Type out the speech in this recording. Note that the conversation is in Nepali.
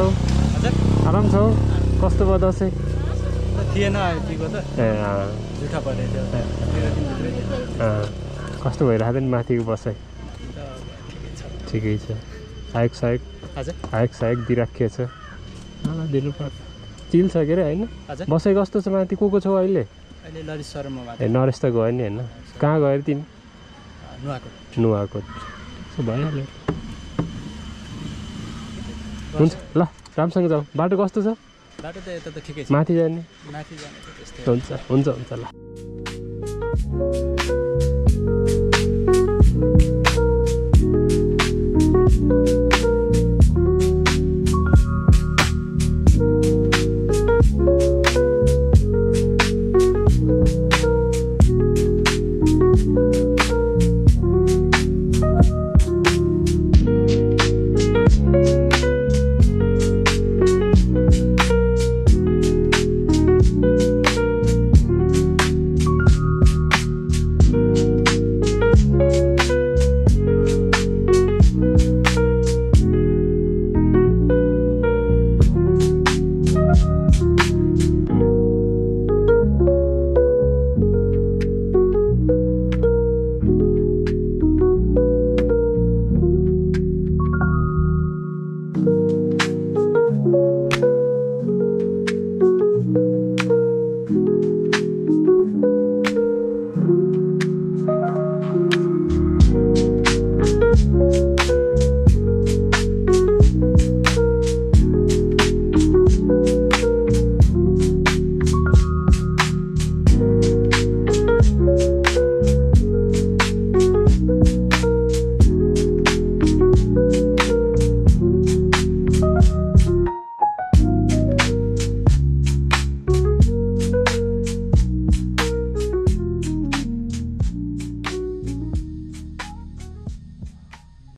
छौ आराम छौ कस्तो भयो दसैँ थिएन यतिको त ए जुठा परेछ कस्तो भइरहेको थियो नि माथिको बसाइ ठिकै छ हाइक साइक दिइराखिएको छ दिनु पर्छ चिल छ के अरे होइन बसाइ कस्तो छ माथि को छौ अहिले ए नरेश त गयो नि होइन कहाँ गयो अरे तिमी नुवाकोट भइहाल्यो हुन्छ ल राम्रोसँग जाऊ बाटो कस्तो छ बाटो त यता त ठिकै छ माथि जाने त्यस्तै हुन्छ ल